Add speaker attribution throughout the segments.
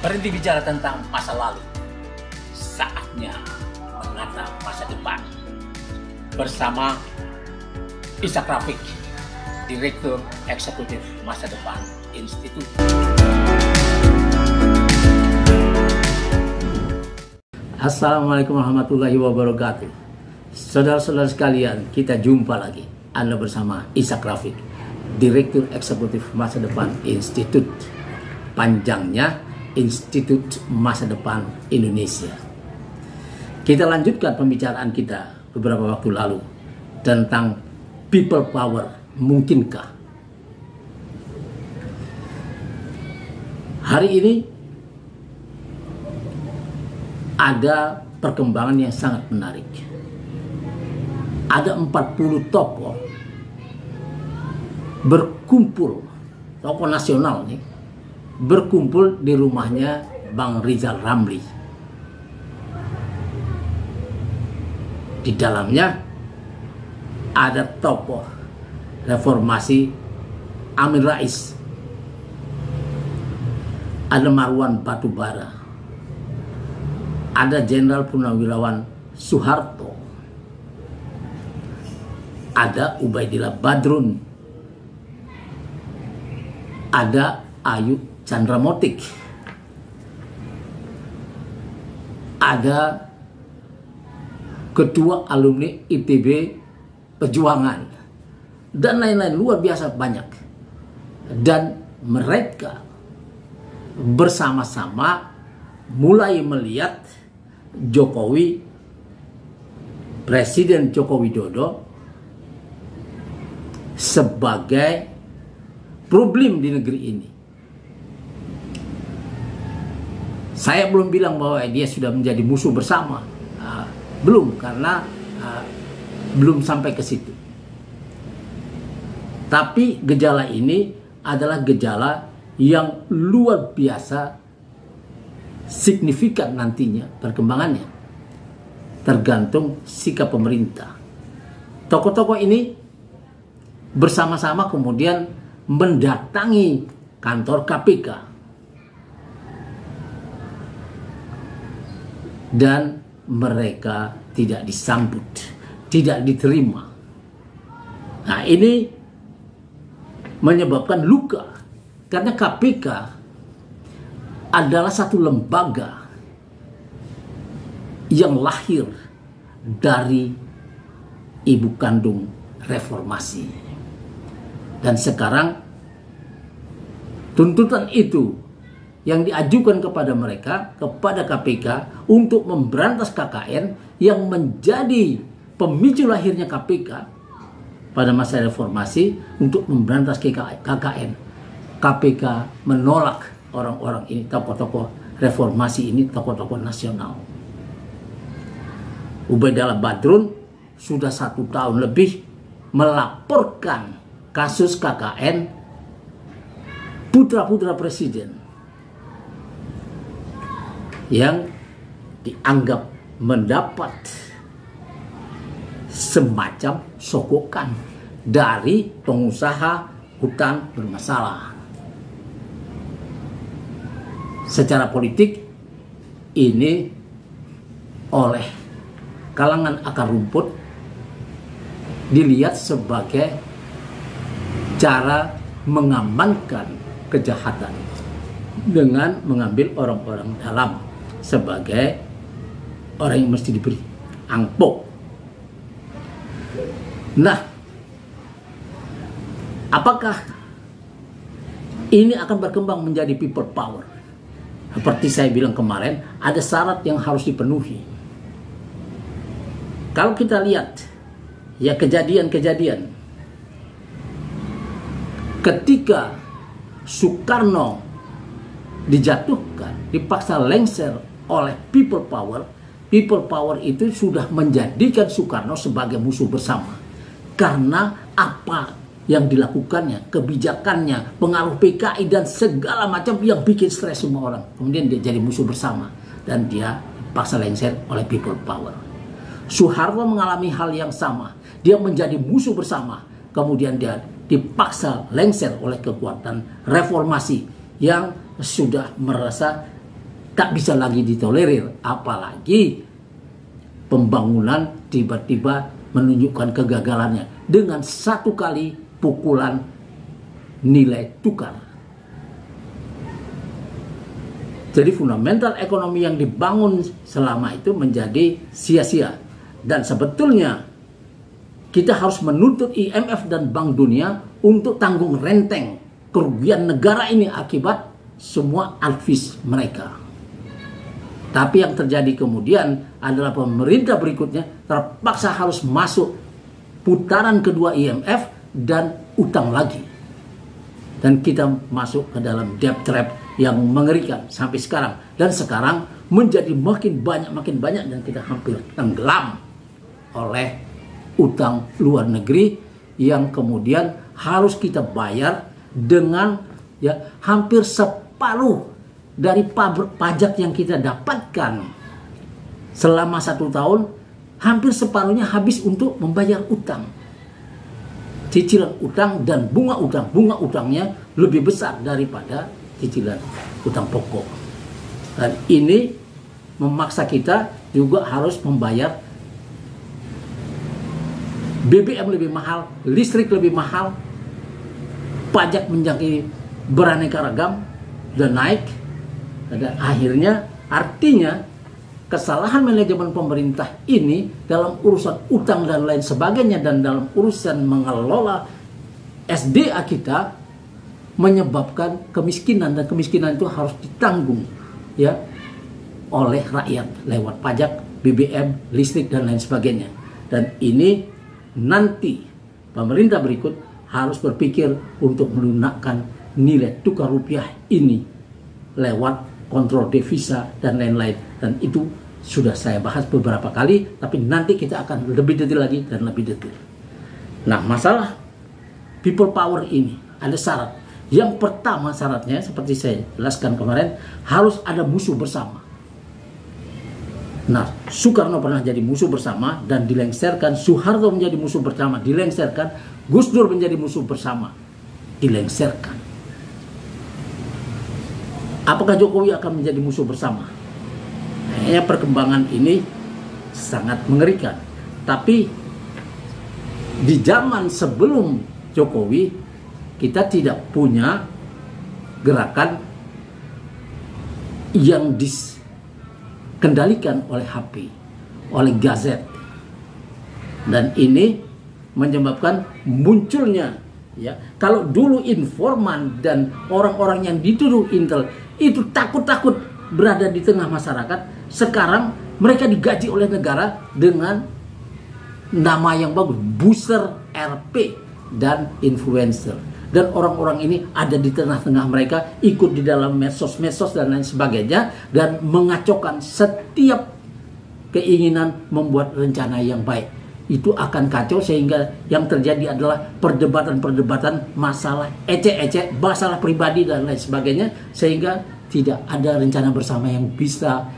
Speaker 1: Berhenti bicara tentang masa lalu. Saatnya menatap masa depan. Bersama Ishak Rafiq, Direktur Eksekutif Masa Depan Institut. Assalamualaikum warahmatullahi wabarakatuh. Saudara-saudara sekalian, kita jumpa lagi. Anda bersama Ishak Rafiq, Direktur Eksekutif Masa Depan Institut. Panjangnya Institut Masa Depan Indonesia. Kita lanjutkan pembicaraan kita beberapa waktu lalu tentang people power, mungkinkah? Hari ini ada perkembangan yang sangat menarik. Ada 40 tokoh berkumpul, tokoh nasional nih, berkumpul di rumahnya Bang Rizal Ramli. Di dalamnya ada tokoh reformasi Amin Rais, ada Marwan Batubara, ada Jenderal Purnawirawan Soeharto, ada Ubaidillah Badrun, ada Ayu Chandra Motik, ada Ketua Alumni ITB Perjuangan, dan lain-lain, luar biasa banyak. Dan mereka bersama-sama mulai melihat Jokowi, Presiden Joko Widodo, sebagai problem di negeri ini. Saya belum bilang bahwa dia sudah menjadi musuh bersama, belum, karena belum sampai ke situ. Tapi gejala ini adalah gejala yang luar biasa signifikan nantinya perkembangannya, tergantung sikap pemerintah. Tokoh-tokoh ini bersama-sama kemudian mendatangi kantor KPK dan mereka tidak disambut, tidak diterima. Nah, ini menyebabkan luka, karena KPK adalah satu lembaga yang lahir dari ibu kandung reformasi. Dan sekarang tuntutan itu yang diajukan kepada mereka, kepada KPK, untuk memberantas KKN yang menjadi pemicu lahirnya KPK pada masa reformasi, untuk memberantas KKN. KPK menolak orang-orang ini, tokoh-tokoh reformasi ini, tokoh-tokoh nasional. Ubaidillah Badrun sudah 1 tahun lebih melaporkan kasus KKN putra-putra presiden yang dianggap mendapat semacam sogokan dari pengusaha hutan bermasalah. Secara politik ini oleh kalangan akar rumput dilihat sebagai cara mengamankan kejahatan dengan mengambil orang-orang dalam sebagai orang yang mesti diberi angpau. Nah, apakah ini akan berkembang menjadi people power? Seperti saya bilang kemarin, ada syarat yang harus dipenuhi. Kalau kita lihat ya kejadian-kejadian ketika Soekarno dijatuhkan, dipaksa lengser oleh people power. People power itu sudah menjadikan Soekarno sebagai musuh bersama, karena apa yang dilakukannya, kebijakannya, pengaruh PKI dan segala macam yang bikin stres semua orang. Kemudian dia jadi musuh bersama dan dia dipaksa lengser oleh people power. Soeharto mengalami hal yang sama, dia menjadi musuh bersama, kemudian dia dipaksa lengser oleh kekuatan reformasi yang sudah merasa tak bisa lagi ditolerir, apalagi pembangunan tiba-tiba menunjukkan kegagalannya dengan satu kali pukulan nilai tukar. Jadi fundamental ekonomi yang dibangun selama itu menjadi sia-sia. Dan sebetulnya kita harus menuntut IMF dan Bank Dunia untuk tanggung renteng kerugian negara ini akibat semua advis mereka. Tapi yang terjadi kemudian adalah pemerintah berikutnya terpaksa harus masuk putaran kedua IMF dan utang lagi. Dan kita masuk ke dalam debt trap yang mengerikan sampai sekarang. Dan sekarang menjadi makin banyak dan kita hampir tenggelam oleh utang luar negeri yang kemudian harus kita bayar dengan hampir separuh dari pajak yang kita dapatkan selama 1 tahun. Hampir separuhnya habis untuk membayar utang, cicilan utang dan bunga utang. Bunga utangnya lebih besar daripada cicilan utang pokok. Dan ini memaksa kita juga harus membayar BBM lebih mahal, listrik lebih mahal, pajak menjadi beraneka ragam dan naik. Dan akhirnya artinya kesalahan manajemen pemerintah ini dalam urusan utang dan lain sebagainya dan dalam urusan mengelola SDA kita menyebabkan kemiskinan, dan kemiskinan itu harus ditanggung oleh rakyat lewat pajak, BBM, listrik dan lain sebagainya. Dan ini nanti pemerintah berikut harus berpikir untuk melunakkan nilai tukar rupiah ini lewat kontrol devisa dan lain-lain. Dan itu sudah saya bahas beberapa kali, tapi nanti kita akan lebih detail lagi dan lebih detail. Nah, masalah people power ini ada syarat. Yang pertama syaratnya seperti saya jelaskan kemarin, harus ada musuh bersama. Nah, Soekarno pernah jadi musuh bersama dan dilengserkan, Soeharto menjadi musuh bersama, dilengserkan, Gus Dur menjadi musuh bersama, dilengserkan. Apakah Jokowi akan menjadi musuh bersama? Kayaknya perkembangan ini sangat mengerikan. Tapi di zaman sebelum Jokowi, kita tidak punya gerakan yang dikendalikan oleh HP, oleh gazet. Dan ini menyebabkan munculnya, kalau dulu informan dan orang-orang yang dituduh intel itu takut-takut berada di tengah masyarakat, sekarang mereka digaji oleh negara dengan nama yang bagus, booster, RP, dan influencer. Dan orang-orang ini ada di tengah-tengah mereka, ikut di dalam medsos-medsos dan lain sebagainya, dan mengacaukan setiap keinginan membuat rencana yang baik. Itu akan kacau sehingga yang terjadi adalah perdebatan-perdebatan masalah ecek-ecek, masalah pribadi dan lain sebagainya, sehingga tidak ada rencana bersama yang bisa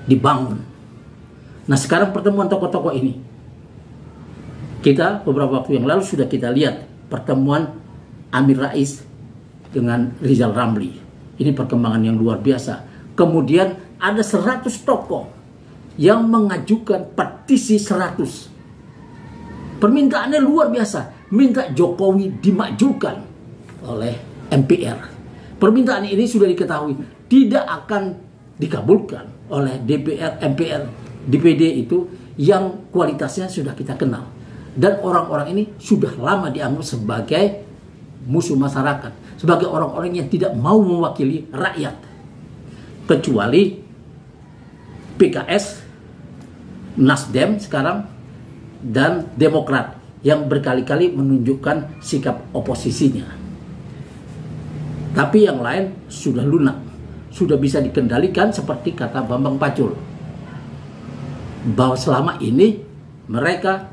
Speaker 1: dibangun. Nah, sekarang pertemuan tokoh-tokoh ini, kita beberapa waktu yang lalu sudah kita lihat pertemuan Amin Rais dengan Rizal Ramli. Ini perkembangan yang luar biasa. Kemudian ada 100 tokoh yang mengajukan petisi 100. Permintaannya luar biasa, minta Jokowi dimajukan oleh MPR. Permintaan ini sudah diketahui tidak akan dikabulkan oleh DPR, MPR, DPD itu yang kualitasnya sudah kita kenal. Dan orang-orang ini sudah lama dianggap sebagai musuh masyarakat, sebagai orang-orang yang tidak mau mewakili rakyat, kecuali PKS, Nasdem sekarang, dan Demokrat yang berkali-kali menunjukkan sikap oposisinya. Tapi yang lain sudah lunak, sudah bisa dikendalikan seperti kata Bambang Pacul, bahwa selama ini mereka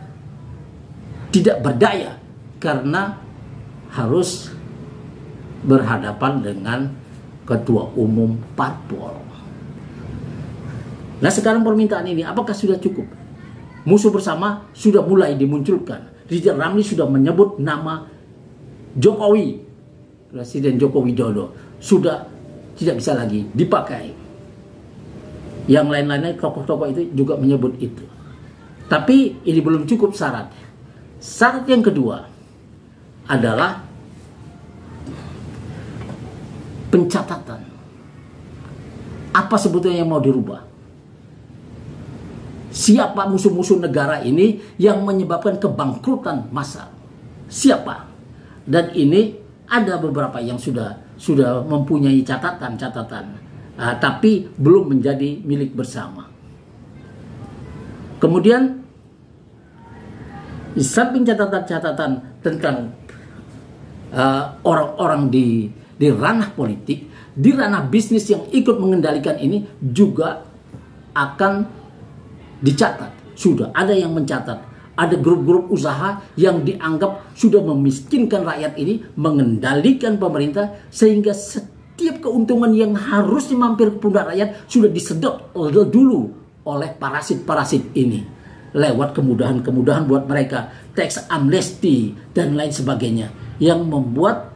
Speaker 1: tidak berdaya karena harus berhadapan dengan ketua umum parpol. Nah, sekarang permintaan ini apakah sudah cukup? Musuh bersama sudah mulai dimunculkan. Rizal Ramli sudah menyebut nama Jokowi, Presiden Joko Widodo, sudah tidak bisa lagi dipakai. Yang lain-lainnya tokoh-tokoh itu juga menyebut itu. Tapi ini belum cukup syarat. Syarat yang kedua adalah pencatatan. Apa sebetulnya yang mau dirubah? Siapa musuh-musuh negara ini yang menyebabkan kebangkrutan massal? Siapa? Dan ini ada beberapa yang sudah mempunyai catatan, tapi belum menjadi milik bersama. Kemudian di samping catatan-catatan tentang orang-orang di ranah politik, di ranah bisnis yang ikut mengendalikan ini juga akan dicatat. Sudah ada yang mencatat. Ada grup-grup usaha yang dianggap sudah memiskinkan rakyat ini, mengendalikan pemerintah, sehingga setiap keuntungan yang harusnya mampir ke pundak rakyat sudah disedot dulu oleh parasit-parasit ini. Lewat kemudahan-kemudahan buat mereka, tax amnesty dan lain sebagainya, yang membuat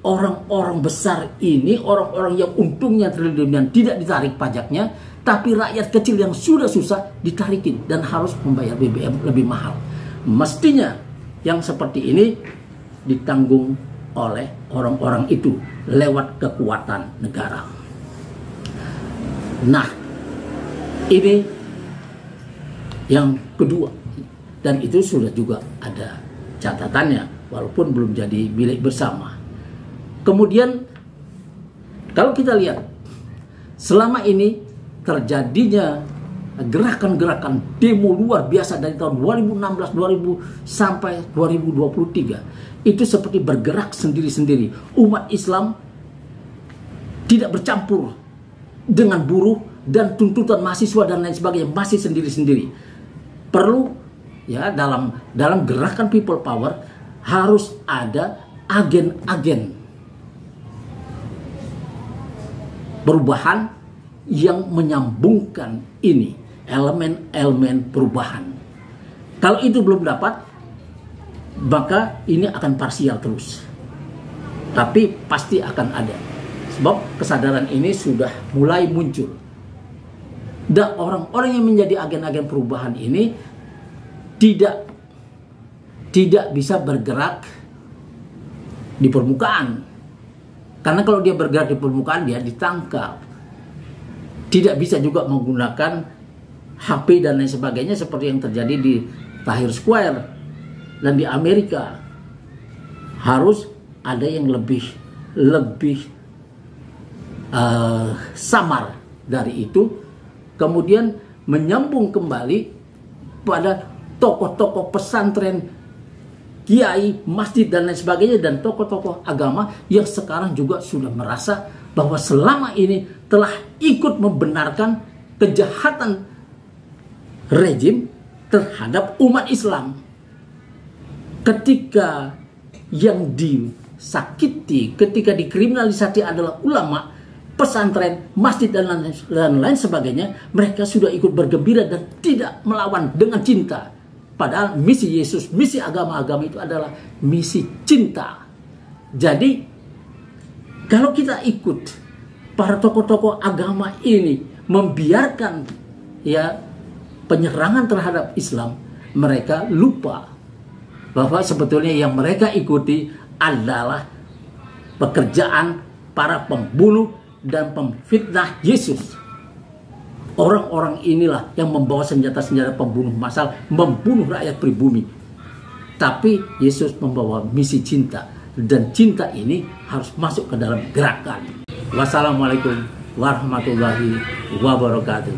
Speaker 1: orang-orang besar ini, orang-orang yang untungnya triliunan tidak ditarik pajaknya, tapi rakyat kecil yang sudah susah ditarikin dan harus membayar BBM lebih mahal. Mestinya yang seperti ini ditanggung oleh orang-orang itu lewat kekuatan negara. Nah, ini yang kedua, dan itu sudah juga ada catatannya walaupun belum jadi milik bersama. Kemudian kalau kita lihat selama ini terjadinya gerakan-gerakan demo luar biasa dari tahun 2016, 2000 sampai 2023, itu seperti bergerak sendiri-sendiri. Umat Islam tidak bercampur dengan buruh dan tuntutan mahasiswa dan lain sebagainya, masih sendiri-sendiri. Perlu dalam gerakan people power harus ada agen-agen perubahan yang menyambungkan ini, elemen-elemen perubahan. Kalau itu belum dapat, maka ini akan parsial terus. Tapi pasti akan ada. Sebab kesadaran ini sudah mulai muncul. Dan orang-orang yang menjadi agen-agen perubahan ini tidak bisa bergerak di permukaan. Karena kalau dia bergerak di permukaan, dia ditangkap. Tidak bisa juga menggunakan HP dan lain sebagainya seperti yang terjadi di Tahrir Square dan di Amerika. Harus ada yang lebih samar dari itu. Kemudian menyambung kembali pada tokoh-tokoh pesantren, kiai, masjid dan lain sebagainya, dan tokoh-tokoh agama yang sekarang juga sudah merasa bahwa selama ini telah ikut membenarkan kejahatan rejim terhadap umat Islam. Ketika yang disakiti, ketika dikriminalisasi adalah ulama, pesantren, masjid dan lain sebagainya, mereka sudah ikut bergembira dan tidak melawan dengan cinta. Padahal misi Yesus, misi agama-agama itu adalah misi cinta. Jadi kalau kita ikut para tokoh-tokoh agama ini membiarkan penyerangan terhadap Islam, mereka lupa bahwa sebetulnya yang mereka ikuti adalah pekerjaan para pembunuh dan pemfitnah Yesus. Orang-orang inilah yang membawa senjata-senjata pembunuh massal, membunuh rakyat pribumi. Tapi Yesus membawa misi cinta. Dan cinta ini harus masuk ke dalam gerakan. Wassalamualaikum warahmatullahi wabarakatuh.